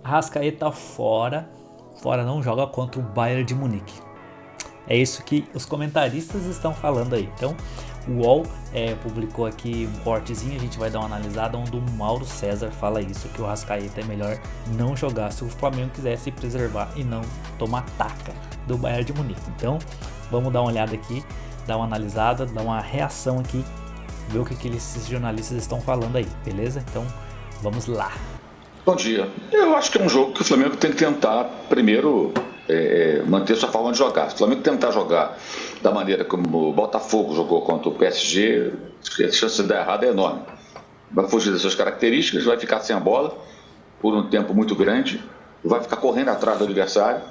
Arrascaeta fora, não joga contra o Bayern de Munique. É isso que os comentaristas estão falando aí. Então, o UOL publicou aqui um cortezinho, a gente vai dar uma analisada, onde o Mauro César fala isso, que o Arrascaeta é melhor não jogar se o Flamengo quiser se preservar e não tomar taca do Bayern de Munique. Então, vamos dar uma olhada aqui, dar uma analisada, dar uma reação aqui, ver o que esses jornalistas estão falando aí, beleza? Então, vamos lá. Bom dia. Eu acho que é um jogo que o Flamengo tem que tentar primeiro manter sua forma de jogar. Se o Flamengo tentar jogar da maneira como o Botafogo jogou contra o PSG, a chance de dar errado é enorme. Vai fugir das suas características, vai ficar sem a bola por um tempo muito grande, vai ficar correndo atrás do adversário.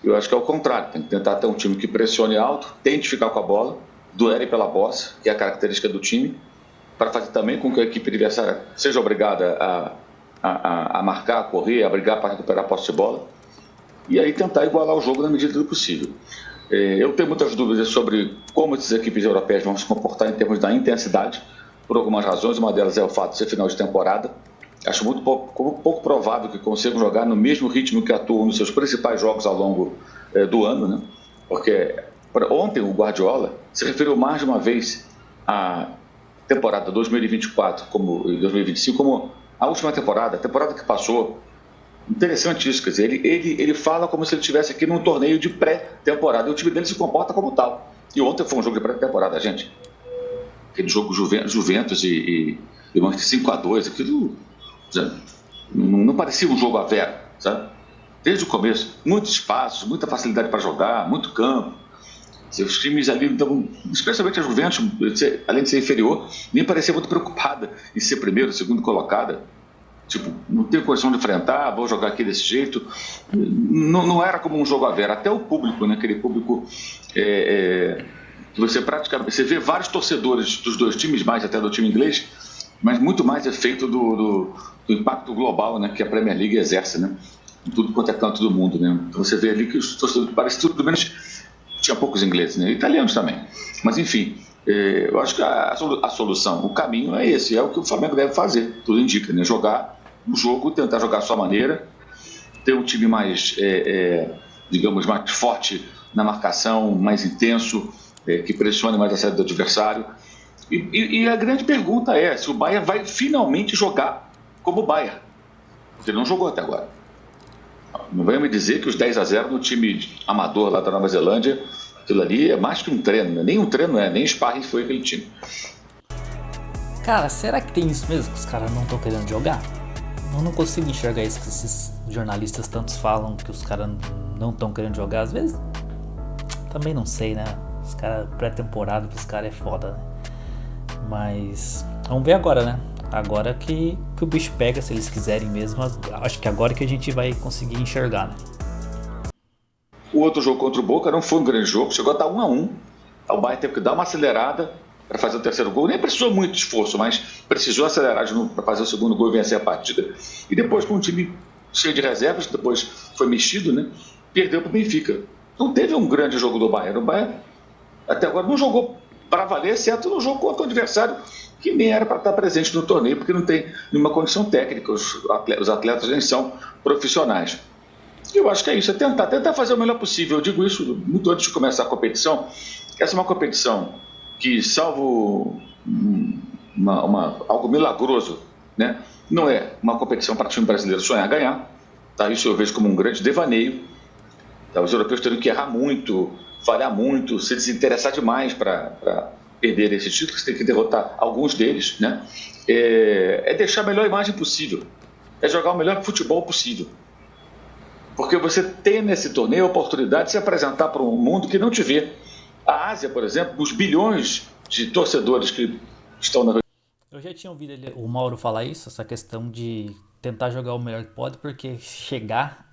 Eu acho que é o contrário, tem que tentar ter um time que pressione alto, tente ficar com a bola, duele pela posse, que é a característica do time, para fazer também com que a equipe adversária seja obrigada a marcar, a correr, a brigar para recuperar a posse de bola e aí tentar igualar o jogo na medida do possível. Eu tenho muitas dúvidas sobre como essas equipes europeias vão se comportar em termos da intensidade, por algumas razões. Uma delas é o fato de ser final de temporada. Acho muito pouco provável que consigam jogar no mesmo ritmo que atuam nos seus principais jogos ao longo do ano, né? Porque ontem o Guardiola se referiu mais de uma vez à temporada 2024 e 2025 como a última temporada, a temporada que passou. Interessante isso, quer dizer, ele fala como se ele estivesse aqui num torneio de pré-temporada, e o time dele se comporta como tal. E ontem foi um jogo de pré-temporada, gente. Aquele jogo Juventus e Manchester 5-2, aquilo não parecia um jogo a zero, sabe? Desde o começo, muitos espaços, muita facilidade para jogar, muito campo. Os times ali, então, especialmente a Juventus, além de ser inferior, nem parecia muito preocupada em ser primeiro, segundo colocada. Tipo, não tenho condição de enfrentar, vou jogar aqui desse jeito. Não era como um jogo a ver. Até o público, né? Aquele público que você vê vários torcedores dos dois times, mais até do time inglês, mas muito mais efeito do impacto global, né? Que a Premier League exerce, né? Em tudo quanto é canto do mundo, né? Então você vê ali que os torcedores, parece tudo menos. Tinha poucos ingleses, né? Italianos também. Mas enfim, eu acho que a solução, o caminho é esse, é o que o Flamengo deve fazer, tudo indica, né? Jogar o jogo, tentar jogar a sua maneira, ter um time mais, digamos, mais forte na marcação, mais intenso, que pressione mais a saída do adversário. E a grande pergunta é se o Bayern vai finalmente jogar como o Bayern, porque ele não jogou até agora. Não venha me dizer que os 10-0 no time amador lá da Nova Zelândia, aquilo ali é mais que um treino, né? Nem um treino nem sparring foi aquele time. Cara, será que tem isso mesmo que os caras não estão querendo jogar? Eu não consigo enxergar isso que esses jornalistas tantos falam, que os caras não estão querendo jogar às vezes. Também não sei, né? Os caras, pré-temporada pros caras é foda, né? Mas vamos ver agora, né? Agora que o bicho pega, se eles quiserem mesmo. Acho que agora que a gente vai conseguir enxergar, né? O outro jogo contra o Boca não foi um grande jogo, chegou a estar 1-1. O Bayern teve que dar uma acelerada para fazer o terceiro gol. Nem precisou muito esforço, mas precisou acelerar de novo para fazer o segundo gol e vencer a partida. E depois, com um time cheio de reservas, depois foi mexido, né? Perdeu para o Benfica. Não teve um grande jogo do Bayern. O Bayern até agora não jogou para valer, exceto no jogo contra o adversário, que nem era para estar presente no torneio, porque não tem nenhuma condição técnica, os atletas nem são profissionais. Eu acho que é isso, é tentar fazer o melhor possível. Eu digo isso muito antes de começar a competição. Essa é uma competição que, salvo algo milagroso, né, não é uma competição para o time brasileiro sonhar ganhar. Tá? Isso eu vejo como um grande devaneio. Tá? Os europeus teriam que errar muito, falhar muito, se desinteressar demais para perder esse título, você tem que derrotar alguns deles, né? É deixar a melhor imagem possível, é jogar o melhor futebol possível, porque você tem nesse torneio a oportunidade de se apresentar para um mundo que não te vê. A Ásia, por exemplo, os bilhões de torcedores que estão na... Eu já tinha ouvido o Mauro falar isso, essa questão de tentar jogar o melhor que pode, porque chegar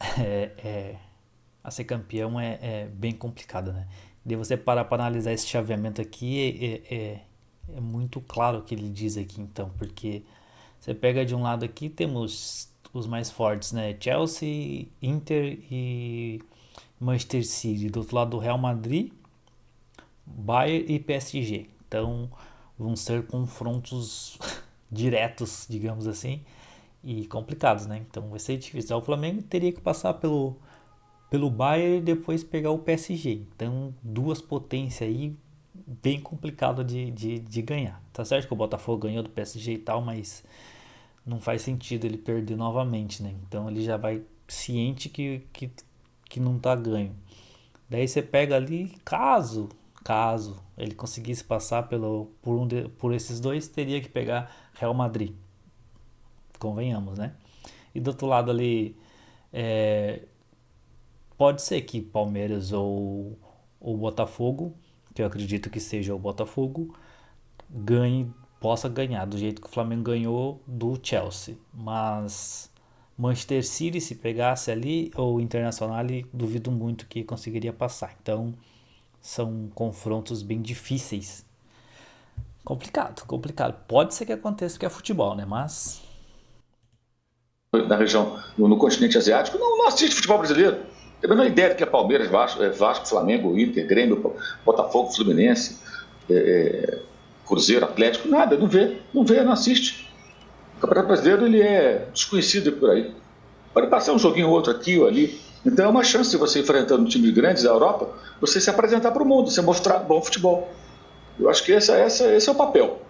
a ser campeão é bem complicado, né? De você parar para analisar esse chaveamento aqui, é muito claro o que ele diz aqui, então, porque você pega de um lado aqui, temos os mais fortes, né? Chelsea, Inter e Manchester City. Do outro lado, do Real Madrid, Bayern e PSG. Então, vão ser confrontos diretos, digamos assim. e complicados, né? Então vai ser difícil. O Flamengo teria que passar pelo Bayern e depois pegar o PSG. Então, duas potências aí, bem complicado de ganhar. Tá certo que o Botafogo ganhou do PSG e tal, mas não faz sentido ele perder novamente, né? Então ele já vai ciente que não tá ganho. Daí você pega ali, caso ele conseguisse passar por esses dois, teria que pegar Real Madrid. Convenhamos, né? E do outro lado ali, pode ser que Palmeiras ou Botafogo, que eu acredito que seja o Botafogo, possa ganhar do jeito que o Flamengo ganhou do Chelsea. Mas Manchester City, se pegasse ali, ou Internacional, duvido muito que conseguiria passar. Então, são confrontos bem difíceis. Complicado. Pode ser que aconteça porque é futebol, né? Mas... Na região, no continente asiático, não assiste futebol brasileiro. Tem a menor ideia do que é Palmeiras, Vasco, Flamengo, Inter, Grêmio, Botafogo, Fluminense, Cruzeiro, Atlético, nada, não vê, não assiste. O Campeonato Brasileiro ele é desconhecido por aí. Pode passar um joguinho ou outro aqui ou ali. Então é uma chance de você enfrentando times grandes da Europa, você se apresentar para o mundo, você mostrar bom futebol. Eu acho que esse é o papel.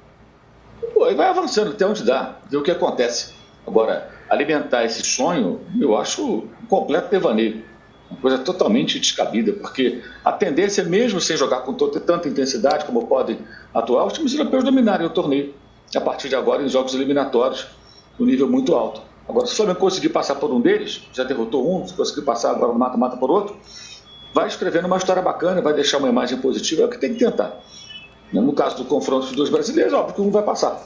Pô, e vai avançando até onde dá, ver o que acontece. Agora, alimentar esse sonho, eu acho um completo devaneio. Uma coisa totalmente descabida, porque a tendência, mesmo sem jogar com tanta intensidade como podem atuar, os times europeus dominarem o torneio, a partir de agora, em jogos eliminatórios, no nível muito alto. Agora, se o Flamengo conseguir passar por um deles, já derrotou um, se conseguir passar agora no mata-mata por outro, vai escrevendo uma história bacana, vai deixar uma imagem positiva, é o que tem que tentar. No caso do confronto dos dois brasileiros, óbvio que um vai passar.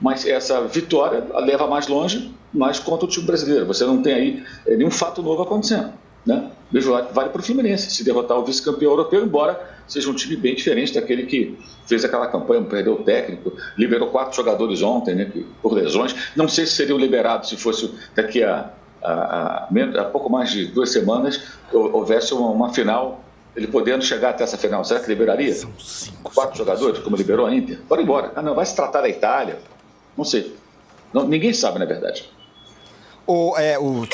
Mas essa vitória leva mais longe, mais contra o time brasileiro. Você não tem aí nenhum fato novo acontecendo. Né? Vale para o Fluminense se derrotar o vice-campeão europeu, embora seja um time bem diferente daquele que fez aquela campanha, perdeu o técnico, liberou 4 jogadores ontem, né, por lesões. Não sei se seriam liberados se fosse daqui a pouco mais de 2 semanas houvesse uma final, ele podendo chegar até essa final. Será que liberaria? São 4 jogadores, como liberou a Inter? Bora embora. Não, vai se tratar da Itália. Não sei. Ninguém sabe, na verdade. Eu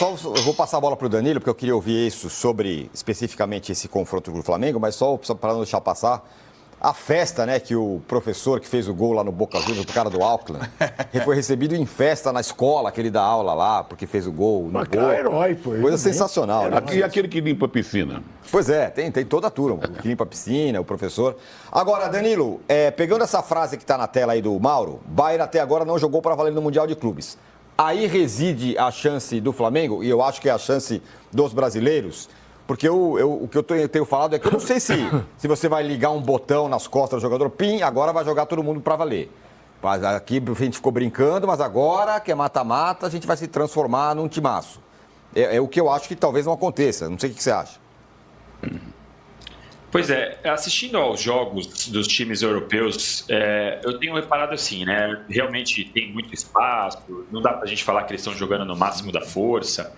vou passar a bola para o Danilo, porque eu queria ouvir isso sobre especificamente esse confronto com o Flamengo, mas só para não deixar passar, a festa, né, que o professor que fez o gol lá no Boca Juniors, o cara do Auckland, ele foi recebido em festa na escola, que ele dá aula lá, porque fez o gol no gol. Herói, foi. Coisa sensacional, né? E aquele que limpa a piscina? Pois é, tem toda a turma, que limpa a piscina, o professor. Agora, Danilo, pegando essa frase que está na tela aí do Mauro, Bayern até agora não jogou para valer no Mundial de Clubes. Aí reside a chance do Flamengo, e eu acho que é a chance dos brasileiros, porque o que eu tenho falado é que eu não sei se você vai ligar um botão nas costas do jogador, pim, agora vai jogar todo mundo para valer. Mas aqui a gente ficou brincando, mas agora que é mata-mata, a gente vai se transformar num timaço. É o que eu acho que talvez não aconteça, não sei o que você acha. Pois é, assistindo aos jogos dos times europeus, eu tenho reparado assim, né? Realmente tem muito espaço, não dá pra gente falar que eles estão jogando no máximo da força,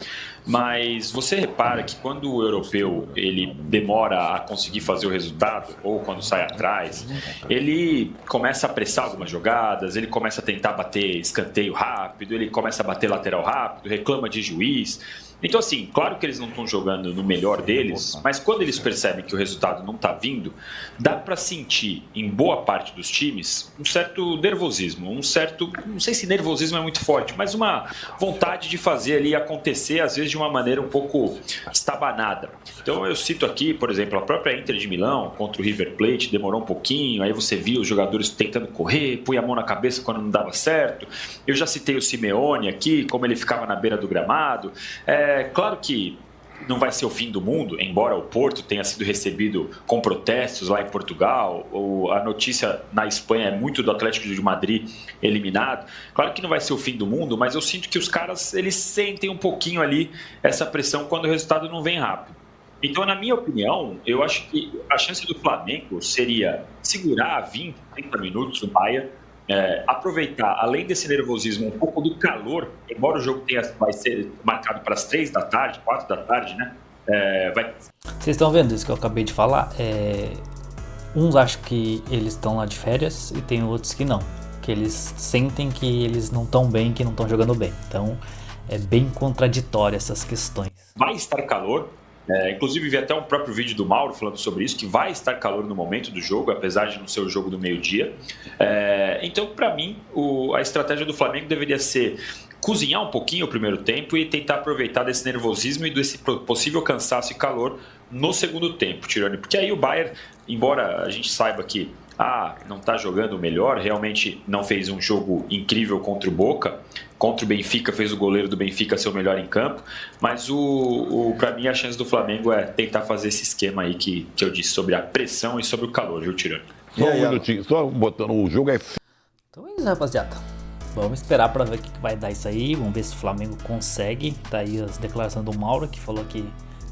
mas você repara que quando o europeu ele demora a conseguir fazer o resultado, ou quando sai atrás, ele começa a apressar algumas jogadas, ele começa a tentar bater escanteio rápido, ele começa a bater lateral rápido, reclama de juiz. Então, assim, claro que eles não estão jogando no melhor deles, mas quando eles percebem que o resultado não está vindo, dá para sentir, em boa parte dos times, um certo nervosismo, não sei se nervosismo é muito forte, mas uma vontade de fazer ali acontecer, às vezes de uma maneira um pouco estabanada. Então, eu cito aqui, por exemplo, a própria Inter de Milão contra o River Plate, demorou um pouquinho, aí você viu os jogadores tentando correr, põe a mão na cabeça quando não dava certo. Eu já citei o Simeone aqui, como ele ficava na beira do gramado. Claro que não vai ser o fim do mundo, embora o Porto tenha sido recebido com protestos lá em Portugal, ou a notícia na Espanha é muito do Atlético de Madrid eliminado. Claro que não vai ser o fim do mundo, mas eu sinto que os caras eles sentem um pouquinho ali essa pressão quando o resultado não vem rápido. Então, na minha opinião, eu acho que a chance do Flamengo seria segurar 20, 30 minutos o Bayern, aproveitar, além desse nervosismo, um pouco do calor, embora o jogo vai ser marcado para as 3 da tarde, 4 da tarde, né? Vocês estão vendo isso que eu acabei de falar? Uns acham que eles estão lá de férias e tem outros que não. que eles sentem que eles não estão bem, que não estão jogando bem. Então é bem contraditório essas questões. Vai estar calor. Inclusive vi até um próprio vídeo do Mauro falando sobre isso, que vai estar calor no momento do jogo, apesar de não ser o jogo do meio-dia. Então, para mim, a estratégia do Flamengo deveria ser cozinhar um pouquinho o primeiro tempo e tentar aproveitar desse nervosismo e desse possível cansaço e calor no segundo tempo, Tironi. Porque aí o Bayern, embora a gente saiba que não está jogando melhor, realmente não fez um jogo incrível contra o Boca, contra o Benfica fez o goleiro do Benfica ser o melhor em campo, mas para mim a chance do Flamengo é tentar fazer esse esquema aí que eu disse sobre a pressão e sobre o calor, viu, Tironi? Só um minutinho, só botando o jogo Então é isso, rapaziada. Vamos esperar para ver o que vai dar isso aí. Vamos ver se o Flamengo consegue. Tá aí as declarações do Mauro, que falou que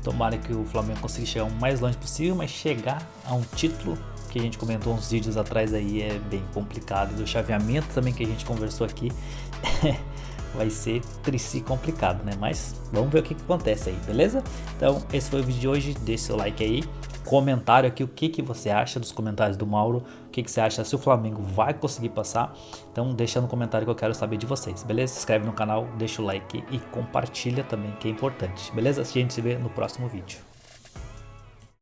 tomara que o Flamengo consiga chegar o mais longe possível, mas chegar a um título, que a gente comentou uns vídeos atrás aí, é bem complicado. Do chaveamento também que a gente conversou aqui, vai ser complicado, né? Mas vamos ver o que acontece aí, beleza? Então esse foi o vídeo de hoje. Deixe seu like aí, comentário aqui o que você acha dos comentários do Mauro, o que você acha se o Flamengo vai conseguir passar. Então deixa no comentário que eu quero saber de vocês, beleza? Se inscreve no canal, deixa o like e compartilha também, que é importante, beleza? A gente se vê no próximo vídeo.